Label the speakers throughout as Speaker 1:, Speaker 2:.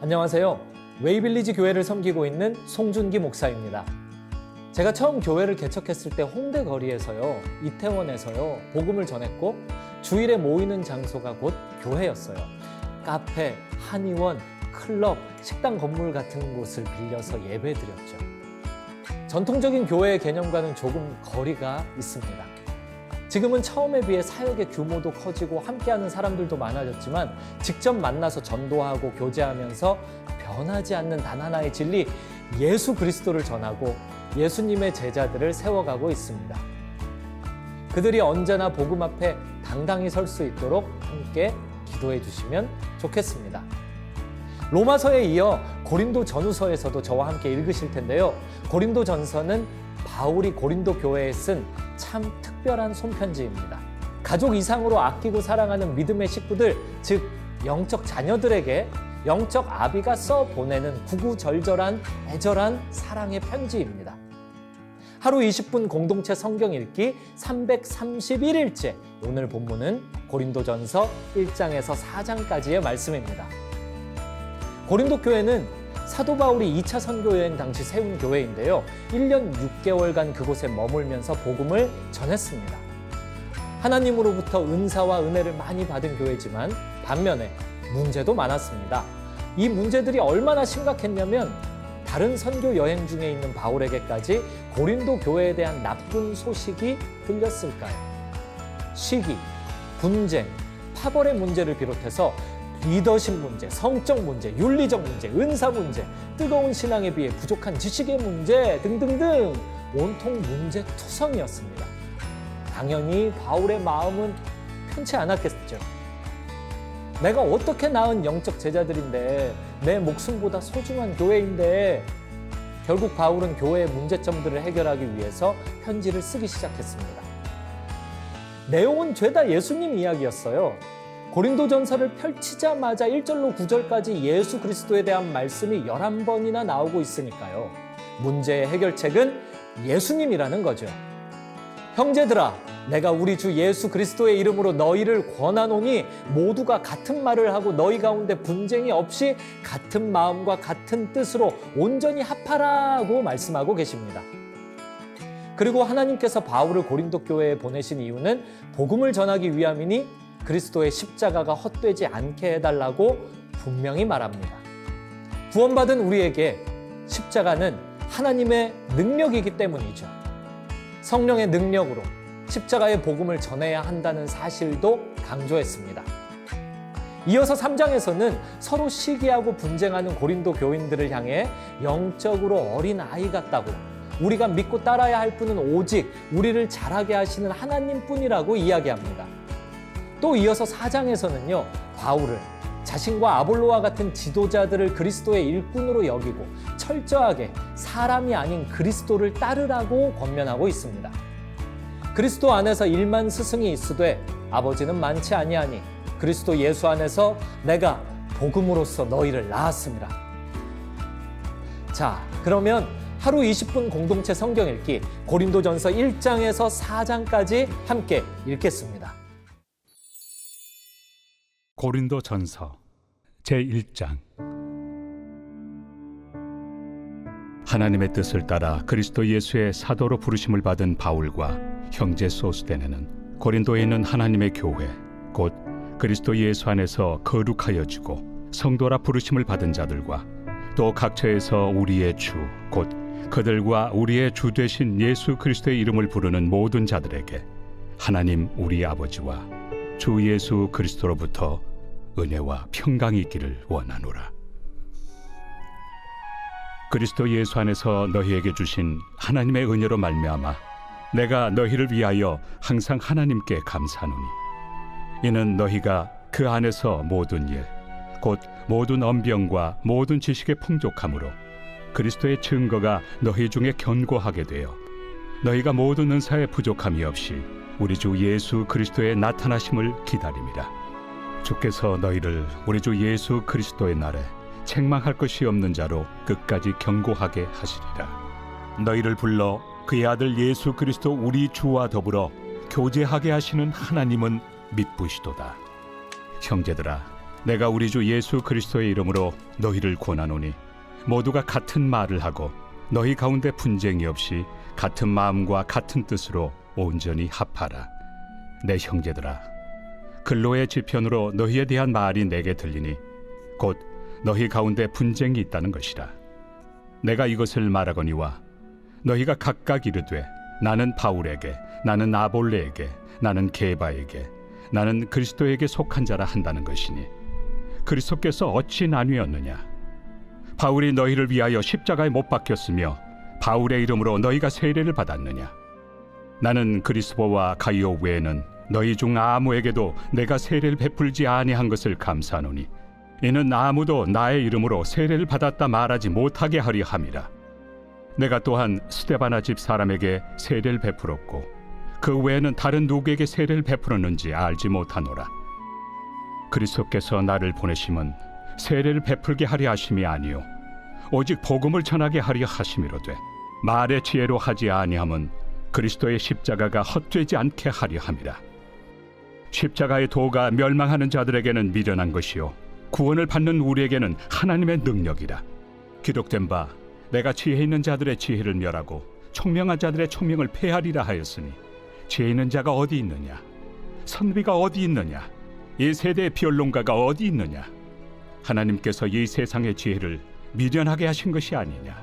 Speaker 1: 안녕하세요. 웨이빌리지 교회를 섬기고 있는 송준기 목사입니다. 제가 처음 교회를 개척했을 때 홍대 거리에서요, 이태원에서요, 복음을 전했고 주일에 모이는 장소가 곧 교회였어요. 카페, 한의원, 클럽, 식당 건물 같은 곳을 빌려서 예배드렸죠. 전통적인 교회의 개념과는 조금 거리가 있습니다. 지금은 처음에 비해 사역의 규모도 커지고 함께하는 사람들도 많아졌지만 직접 만나서 전도하고 교제하면서 변하지 않는 단 하나의 진리, 예수 그리스도를 전하고 예수님의 제자들을 세워가고 있습니다. 그들이 언제나 복음 앞에 당당히 설 수 있도록 함께 기도해 주시면 좋겠습니다. 로마서에 이어 고린도 전후서에서도 저와 함께 읽으실 텐데요. 고린도 전서는 바울이 고린도 교회에 쓴 참 특별한 손편지입니다. 가족 이상으로 아끼고 사랑하는 믿음의 식구들, 즉 영적 자녀들에게 영적 아비가 써 보내는 구구절절한 애절한 사랑의 편지입니다. 하루 20분 공동체 성경 읽기 331일째, 오늘 본문은 고린도전서 1장에서 4장까지의 말씀입니다. 고린도 교회는 사도 바울이 2차 선교 여행 당시 세운 교회인데요. 1년 6개월간 그곳에 머물면서 복음을 전했습니다. 하나님으로부터 은사와 은혜를 많이 받은 교회지만 반면에 문제도 많았습니다. 이 문제들이 얼마나 심각했냐면 다른 선교 여행 중에 있는 바울에게까지 고린도 교회에 대한 나쁜 소식이 들렸을까요? 시기, 분쟁, 파벌의 문제를 비롯해서 리더십 문제, 성적 문제, 윤리적 문제, 은사 문제, 뜨거운 신앙에 비해 부족한 지식의 문제 등등등 온통 문제 투성이었습니다. 당연히 바울의 마음은 편치 않았겠죠. 내가 어떻게 낳은 영적 제자들인데, 내 목숨보다 소중한 교회인데, 결국 바울은 교회의 문제점들을 해결하기 위해서 편지를 쓰기 시작했습니다. 내용은 죄다 예수님 이야기였어요. 고린도전서를 펼치자마자 1절로 9절까지 예수 그리스도에 대한 말씀이 11번이나 나오고 있으니까요. 문제의 해결책은 예수님이라는 거죠. 형제들아, 내가 우리 주 예수 그리스도의 이름으로 너희를 권하노니 모두가 같은 말을 하고 너희 가운데 분쟁이 없이 같은 마음과 같은 뜻으로 온전히 합하라고 말씀하고 계십니다. 그리고 하나님께서 바울을 고린도 교회에 보내신 이유는 복음을 전하기 위함이니 그리스도의 십자가가 헛되지 않게 해달라고 분명히 말합니다. 구원받은 우리에게 십자가는 하나님의 능력이기 때문이죠. 성령의 능력으로 십자가의 복음을 전해야 한다는 사실도 강조했습니다. 이어서 3장에서는 서로 시기하고 분쟁하는 고린도 교인들을 향해 영적으로 어린 아이 같다고, 우리가 믿고 따라야 할 분은 오직 우리를 자라게 하시는 하나님뿐이라고 이야기합니다. 또 이어서 4장에서는요, 바울을 자신과 아볼로와 같은 지도자들을 그리스도의 일꾼으로 여기고 철저하게 사람이 아닌 그리스도를 따르라고 권면하고 있습니다. 그리스도 안에서 1만 스승이 있으되 아버지는 많지 아니하니 그리스도 예수 안에서 내가 복음으로써 너희를 낳았습니다. 자, 그러면 하루 20분 공동체 성경 읽기 고린도전서 1장에서 4장까지 함께 읽겠습니다.
Speaker 2: 고린도전서 제1장. 하나님의 뜻을 따라 그리스도 예수의 사도로 부르심을 받은 바울과 형제 소스데네는 고린도에 있는 하나님의 교회, 곧 그리스도 예수 안에서 거룩하여지고 성도라 부르심을 받은 자들과 또 각처에서 우리의 주, 곧 그들과 우리의 주 되신 예수 그리스도의 이름을 부르는 모든 자들에게 하나님 우리 아버지와 주 예수 그리스도로부터 은혜와 평강이 있기를 원하노라. 그리스도 예수 안에서 너희에게 주신 하나님의 은혜로 말미암아 내가 너희를 위하여 항상 하나님께 감사하노니, 이는 너희가 그 안에서 모든 일, 곧 모든 언병과 모든 지식의 풍족함으로 그리스도의 증거가 너희 중에 견고하게 되어 너희가 모든 은사의 부족함이 없이 우리 주 예수 그리스도의 나타나심을 기다림이라. 주께서 너희를 우리 주 예수 그리스도의 날에 책망할 것이 없는 자로 끝까지 견고하게 하시리라. 너희를 불러 그의 아들 예수 그리스도 우리 주와 더불어 교제하게 하시는 하나님은 미쁘시도다. 형제들아, 내가 우리 주 예수 그리스도의 이름으로 너희를 권하노니 모두가 같은 말을 하고 너희 가운데 분쟁이 없이 같은 마음과 같은 뜻으로 온전히 합하라. 내 형제들아, 근로의 지편으로 너희에 대한 말이 내게 들리니 곧 너희 가운데 분쟁이 있다는 것이라. 내가 이것을 말하거니와 너희가 각각 이르되 나는 바울에게, 나는 아볼레에게, 나는 게바에게, 나는 그리스도에게 속한 자라 한다는 것이니 그리스도께서 어찌 나뉘었느냐? 바울이 너희를 위하여 십자가에 못 박혔으며 바울의 이름으로 너희가 세례를 받았느냐? 나는 그리스도와 가이오 외에는 너희 중 아무에게도 내가 세례를 베풀지 아니한 것을 감사하노니 이는 아무도 나의 이름으로 세례를 받았다 말하지 못하게 하려 함이라. 내가 또한 스데바나 집 사람에게 세례를 베풀었고 그 외에는 다른 누구에게 세례를 베풀었는지 알지 못하노라. 그리스도께서 나를 보내심은 세례를 베풀게 하려 하심이 아니요 오직 복음을 전하게 하려 하심이로되 말의 지혜로 하지 아니함은 그리스도의 십자가가 헛되지 않게 하려 함이라. 십자가의 도가 멸망하는 자들에게는 미련한 것이요 구원을 받는 우리에게는 하나님의 능력이라. 기록된 바 내가 지혜 있는 자들의 지혜를 멸하고 총명한 자들의 총명을 폐하리라 하였으니 지혜 있는 자가 어디 있느냐? 선비가 어디 있느냐? 이 세대의 변론가가 어디 있느냐? 하나님께서 이 세상의 지혜를 미련하게 하신 것이 아니냐?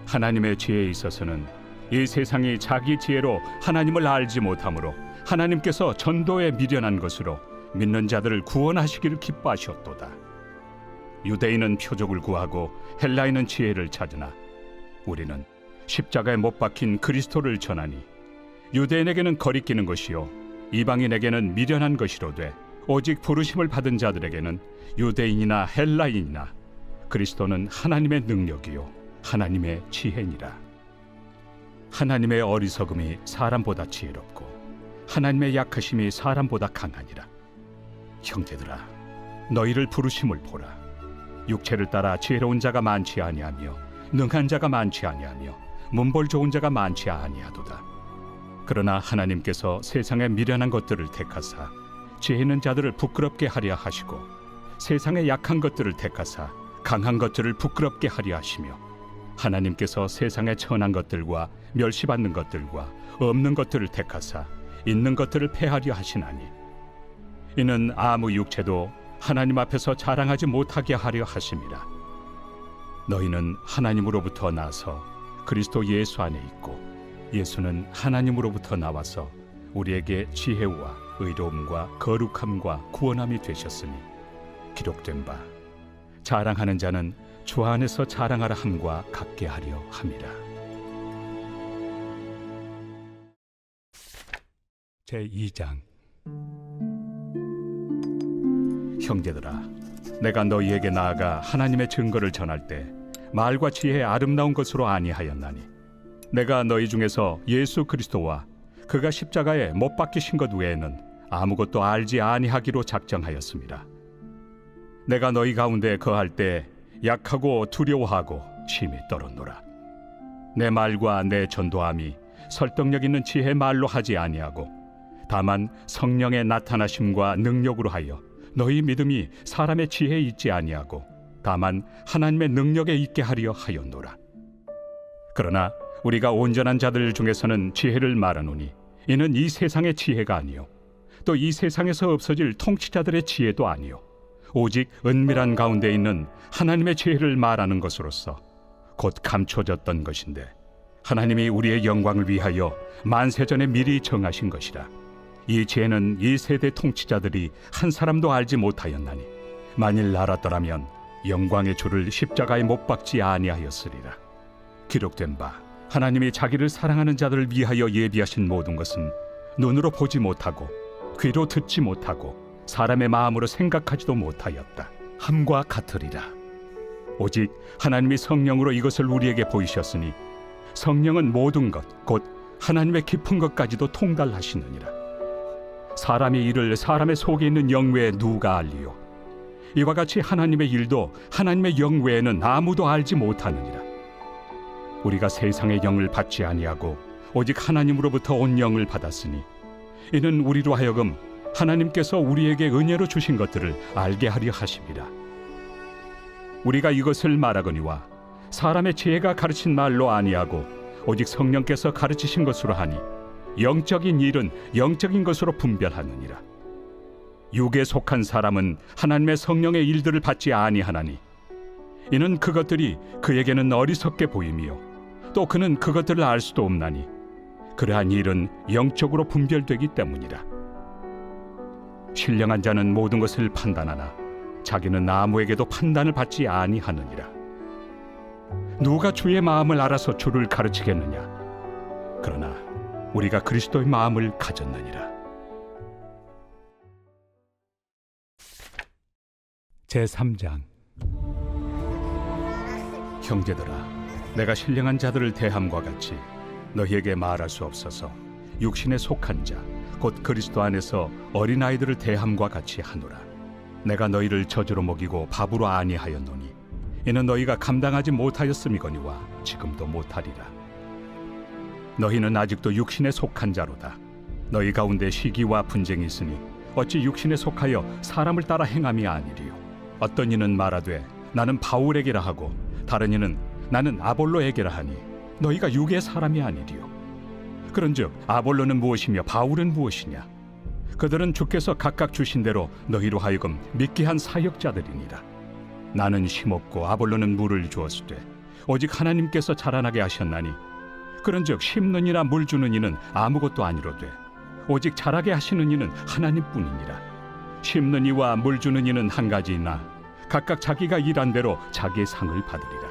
Speaker 2: 하나님의 지혜에 있어서는 이 세상이 자기 지혜로 하나님을 알지 못하므로 하나님께서 전도에 미련한 것으로 믿는 자들을 구원하시기를 기뻐하셨도다. 유대인은 표적을 구하고 헬라인은 지혜를 찾으나 우리는 십자가에 못 박힌 그리스도를 전하니 유대인에게는 거리끼는 것이요 이방인에게는 미련한 것이로되 오직 부르심을 받은 자들에게는 유대인이나 헬라인이나 그리스도는 하나님의 능력이요 하나님의 지혜니라. 하나님의 어리석음이 사람보다 지혜롭고 하나님의 약하심이 사람보다 강하니라. 형제들아, 너희를 부르심을 보라. 육체를 따라 지혜로운 자가 많지 아니하며 능한 자가 많지 아니하며 문벌 좋은 자가 많지 아니하도다. 그러나 하나님께서 세상의 미련한 것들을 택하사 지혜 있는 자들을 부끄럽게 하려 하시고 세상의 약한 것들을 택하사 강한 것들을 부끄럽게 하려 하시며 하나님께서 세상의 천한 것들과 멸시받는 것들과 없는 것들을 택하사 있는 것들을 폐하려 하시나니 이는 아무 육체도 하나님 앞에서 자랑하지 못하게 하려 하심이라. 너희는 하나님으로부터 나서 그리스도 예수 안에 있고 예수는 하나님으로부터 나와서 우리에게 지혜와 의로움과 거룩함과 구원함이 되셨으니 기록된 바 자랑하는 자는 주 안에서 자랑하라 함과 같게 하려 함이라. 제2장. 형제들아, 내가 너희에게 나아가 하나님의 증거를 전할 때 말과 지혜의 아름다운 것으로 아니하였나니 내가 너희 중에서 예수 그리스도와 그가 십자가에 못 박히신 것 외에는 아무것도 알지 아니하기로 작정하였습니다. 내가 너희 가운데 거할 때 약하고 두려워하고 심히 떨었노라. 내 말과 내 전도함이 설득력 있는 지혜 말로 하지 아니하고 다만 성령의 나타나심과 능력으로 하여 너희 믿음이 사람의 지혜에 있지 아니하고 다만 하나님의 능력에 있게 하려 하였노라. 그러나 우리가 온전한 자들 중에서는 지혜를 말하노니 이는 이 세상의 지혜가 아니요 또 이 세상에서 없어질 통치자들의 지혜도 아니요 오직 은밀한 가운데 있는 하나님의 지혜를 말하는 것으로서 곧 감춰졌던 것인데 하나님이 우리의 영광을 위하여 만세전에 미리 정하신 것이라. 이 지혜는 이 세대 통치자들이 한 사람도 알지 못하였나니 만일 알았더라면 영광의 주를 십자가에 못 박지 아니하였으리라. 기록된 바 하나님이 자기를 사랑하는 자들을 위하여 예비하신 모든 것은 눈으로 보지 못하고 귀로 듣지 못하고 사람의 마음으로 생각하지도 못하였다 함과 같으리라. 오직 하나님이 성령으로 이것을 우리에게 보이셨으니 성령은 모든 것 곧 하나님의 깊은 것까지도 통달하시느니라. 사람의 일을 사람의 속에 있는 영 외에 누가 알리요? 이와 같이 하나님의 일도 하나님의 영 외에는 아무도 알지 못하느니라. 우리가 세상의 영을 받지 아니하고 오직 하나님으로부터 온 영을 받았으니 이는 우리로 하여금 하나님께서 우리에게 은혜로 주신 것들을 알게 하려 하심이라. 우리가 이것을 말하거니와 사람의 지혜가 가르친 말로 아니하고 오직 성령께서 가르치신 것으로 하니 영적인 일은 영적인 것으로 분별하느니라. 육에 속한 사람은 하나님의 성령의 일들을 받지 아니하나니 이는 그것들이 그에게는 어리석게 보임이요 또 그는 그것들을 알 수도 없나니 그러한 일은 영적으로 분별되기 때문이라. 신령한 자는 모든 것을 판단하나 자기는 아무에게도 판단을 받지 아니하느니라. 누가 주의 마음을 알아서 주를 가르치겠느냐? 그러나 우리가 그리스도의 마음을 가졌느니라. 제3장. 형제들아, 내가 신령한 자들을 대함과 같이 너희에게 말할 수 없어서 육신에 속한 자 곧 그리스도 안에서 어린아이들을 대함과 같이 하노라. 내가 너희를 저주로 먹이고 밥으로 아니하였노니 이는 너희가 감당하지 못하였음이거니와 지금도 못하리라. 너희는 아직도 육신에 속한 자로다. 너희 가운데 시기와 분쟁이 있으니 어찌 육신에 속하여 사람을 따라 행함이 아니리요. 어떤 이는 말하되 나는 바울에게라 하고 다른 이는 나는 아볼로에게라 하니 너희가 육의 사람이 아니리요. 그런즉 아볼로는 무엇이며 바울은 무엇이냐? 그들은 주께서 각각 주신 대로 너희로 하여금 믿게 한 사역자들이니라. 나는 심었고 아볼로는 물을 주었으되 오직 하나님께서 자라나게 하셨나니 그런즉 심는 이나 물 주는 이는 아무것도 아니로되 오직 자라게 하시는 이는 하나님뿐이니라. 심는 이와 물 주는 이는 한 가지이나 각각 자기가 일한 대로 자기의 상을 받으리라.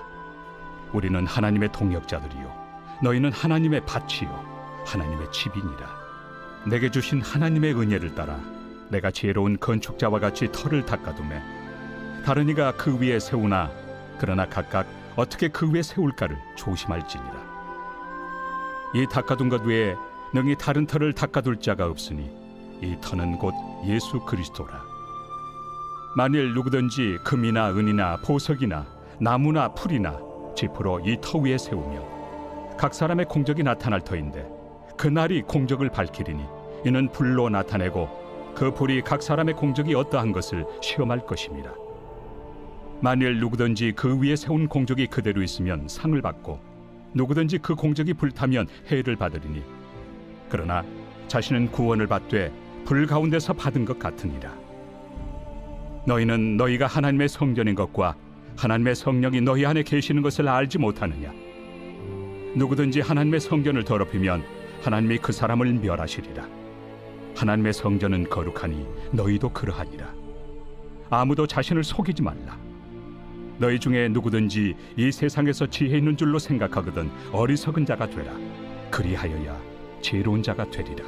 Speaker 2: 우리는 하나님의 동역자들이요 너희는 하나님의 밭이요 하나님의 집이니라. 내게 주신 하나님의 은혜를 따라 내가 지혜로운 건축자와 같이 터를 닦아두매 다른 이가 그 위에 세우나 그러나 각각 어떻게 그 위에 세울까를 조심할지니라. 이 닦아둔 것 외에 능히 다른 터를 닦아둘 자가 없으니 이 터는 곧 예수 그리스도라. 만일 누구든지 금이나 은이나 보석이나 나무나 풀이나 지프로 이 터 위에 세우면 각 사람의 공적이 나타날 터인데 그날이 공적을 밝히리니 이는 불로 나타내고 그 불이 각 사람의 공적이 어떠한 것을 시험할 것입니다. 만일 누구든지 그 위에 세운 공적이 그대로 있으면 상을 받고 누구든지 그 공적이 불타면 해를 받으리니 그러나 자신은 구원을 받되 불 가운데서 받은 것 같으니라. 너희는 너희가 하나님의 성전인 것과 하나님의 성령이 너희 안에 계시는 것을 알지 못하느냐? 누구든지 하나님의 성전을 더럽히면 하나님이 그 사람을 멸하시리라. 하나님의 성전은 거룩하니 너희도 그러하니라. 아무도 자신을 속이지 말라. 너희 중에 누구든지 이 세상에서 지혜 있는 줄로 생각하거든 어리석은 자가 되라. 그리하여야 지혜로운 자가 되리라.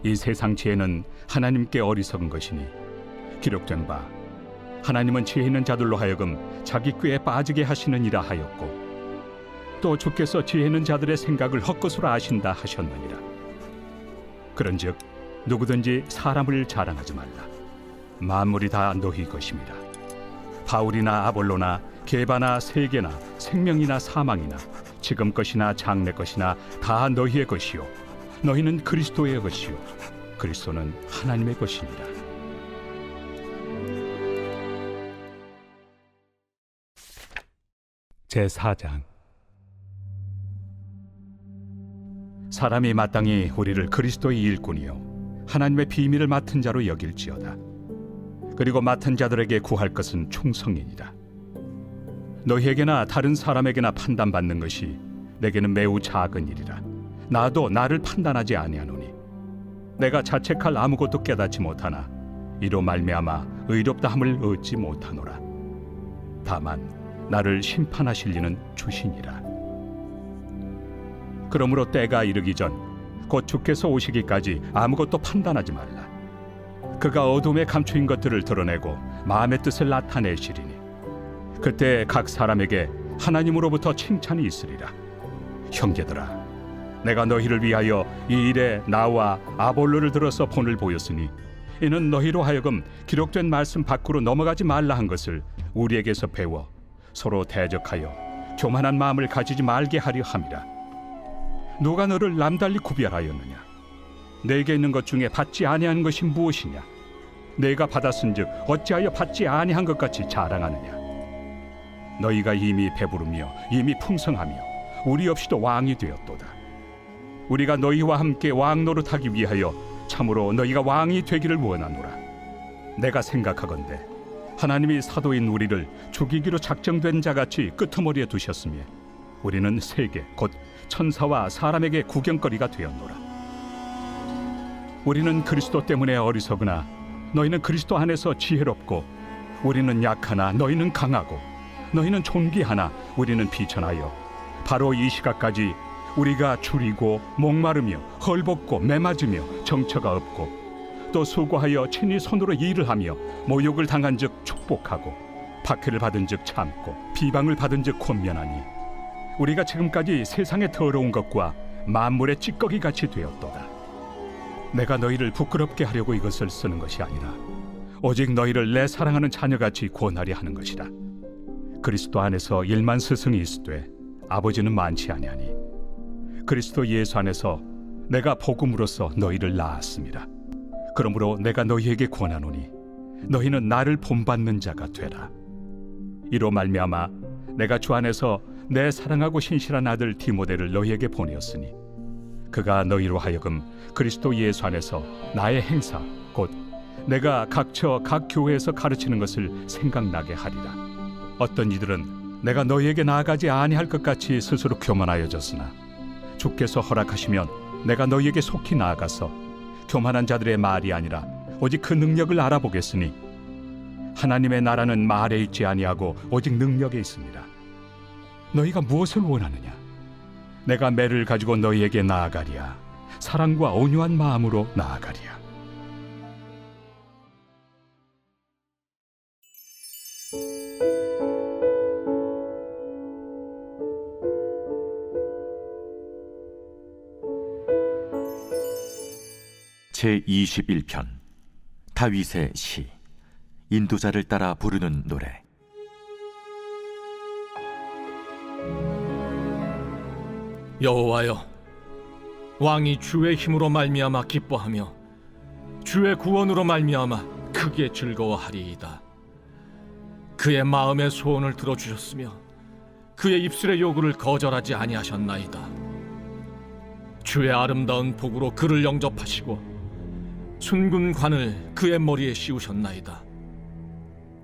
Speaker 2: 이 세상 지혜는 하나님께 어리석은 것이니 기록된 바 하나님은 지혜 있는 자들로 하여금 자기 꾀에 빠지게 하시느니라 하였고 또 주께서 지혜 있는 자들의 생각을 헛것으로 아신다 하셨느니라. 그런즉 누구든지 사람을 자랑하지 말라. 만물이 다 너희 것입니다. 바울이나 아볼로나 게바나 세계나 생명이나 사망이나 지금 것이나 장래 것이나 다 너희의 것이요 너희는 그리스도의 것이요 그리스도는 하나님의 것이니라. 제4장. 사람이 마땅히 우리를 그리스도의 일꾼이요 하나님의 비밀을 맡은 자로 여길지어다. 그리고 맡은 자들에게 구할 것은 충성이니라. 너희에게나 다른 사람에게나 판단받는 것이 내게는 매우 작은 일이라. 나도 나를 판단하지 아니하노니 내가 자책할 아무것도 깨닫지 못하나 이로 말미암아 의롭다함을 얻지 못하노라. 다만 나를 심판하실 이는 주시니라. 그러므로 때가 이르기 전 곧 주께서 오시기까지 아무것도 판단하지 말라. 그가 어둠에 감추인 것들을 드러내고 마음의 뜻을 나타내시리니 그때 각 사람에게 하나님으로부터 칭찬이 있으리라. 형제들아, 내가 너희를 위하여 이 일에 나와 아볼로를 들어서 본을 보였으니 이는 너희로 하여금 기록된 말씀 밖으로 넘어가지 말라 한 것을 우리에게서 배워 서로 대적하여 교만한 마음을 가지지 말게 하려 함이라. 누가 너를 남달리 구별하였느냐? 내게 있는 것 중에 받지 아니한 것이 무엇이냐? 내가 받았은즉 어찌하여 받지 아니한 것 같이 자랑하느냐? 너희가 이미 배부르며 이미 풍성하며 우리 없이도 왕이 되었도다. 우리가 너희와 함께 왕 노릇하기 위하여 참으로 너희가 왕이 되기를 원하노라. 내가 생각하건대 하나님이 사도인 우리를 죽이기로 작정된 자같이 끄트머리에 두셨으며 우리는 세계 곧 천사와 사람에게 구경거리가 되었노라. 우리는 그리스도 때문에 어리석으나 너희는 그리스도 안에서 지혜롭고, 우리는 약하나 너희는 강하고, 너희는 존귀하나 우리는 비천하여 바로 이 시각까지 우리가 줄이고 목마르며 헐벗고 매맞으며 정처가 없고, 또 수고하여 친히 손으로 일을 하며 모욕을 당한즉 축복하고 박해를 받은즉 참고 비방을 받은즉 권면하니, 우리가 지금까지 세상의 더러운 것과 만물의 찌꺼기 같이 되었도다. 내가 너희를 부끄럽게 하려고 이것을 쓰는 것이 아니라 오직 너희를 내 사랑하는 자녀같이 권하려 하는 것이라. 그리스도 안에서 1만 스승이 있으되 아버지는 많지 아니하니 그리스도 예수 안에서 내가 복음으로써 너희를 낳았습니다. 그러므로 내가 너희에게 권하노니 너희는 나를 본받는 자가 되라. 이로 말미암아 내가 주 안에서 내 사랑하고 신실한 아들 디모데를 너희에게 보내었으니 그가 너희로 하여금 그리스도 예수 안에서 나의 행사 곧 내가 각처 각 교회에서 가르치는 것을 생각나게 하리라. 어떤 이들은 내가 너희에게 나아가지 아니할 것 같이 스스로 교만하여졌으나 주께서 허락하시면 내가 너희에게 속히 나아가서 교만한 자들의 말이 아니라 오직 그 능력을 알아보겠으니 하나님의 나라는 말에 있지 아니하고 오직 능력에 있습니다. 너희가 무엇을 원하느냐? 내가 매를 가지고 너희에게 나아가리야. 사랑과 온유한 마음으로 나아가리야.
Speaker 3: 제21편 다윗의 시. 인도자를 따라 부르는 노래.
Speaker 4: 여호와여, 왕이 주의 힘으로 말미암아 기뻐하며 주의 구원으로 말미암아 크게 즐거워하리이다. 그의 마음의 소원을 들어주셨으며 그의 입술의 요구를 거절하지 아니하셨나이다. 주의 아름다운 복으로 그를 영접하시고 순금 관을 그의 머리에 씌우셨나이다.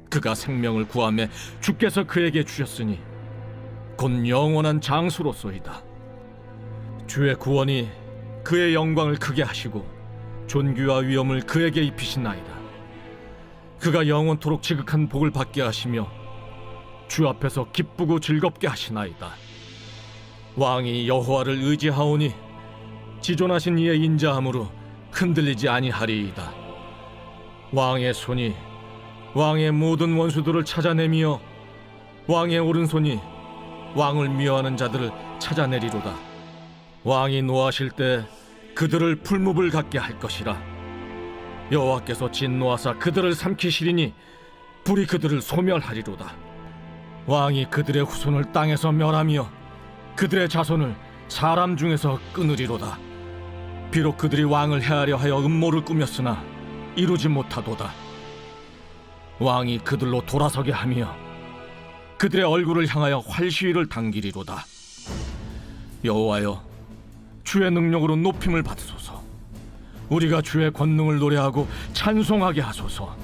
Speaker 4: 그가 생명을 구하매 주께서 그에게 주셨으니 곧 영원한 장수로소이다. 주의 구원이 그의 영광을 크게 하시고 존귀와 위엄을 그에게 입히시나이다. 그가 영원토록 지극한 복을 받게 하시며 주 앞에서 기쁘고 즐겁게 하시나이다. 왕이 여호와를 의지하오니 지존하신 이의 인자함으로 흔들리지 아니하리이다. 왕의 손이 왕의 모든 원수들을 찾아내며 왕의 오른손이 왕을 미워하는 자들을 찾아내리로다. 왕이 노하실 때 그들을 풀무불 같게 할 것이라. 여호와께서 진노하사 그들을 삼키시리니 불이 그들을 소멸하리로다. 왕이 그들의 후손을 땅에서 멸하며 그들의 자손을 사람 중에서 끊으리로다. 비록 그들이 왕을 해하려 하여 음모를 꾸몄으나 이루지 못하도다. 왕이 그들로 돌아서게 하며 그들의 얼굴을 향하여 활시위를 당기리로다. 여호와여, 주의 능력으로 높임을 받으소서. 우리가 주의 권능을 노래하고 찬송하게 하소서.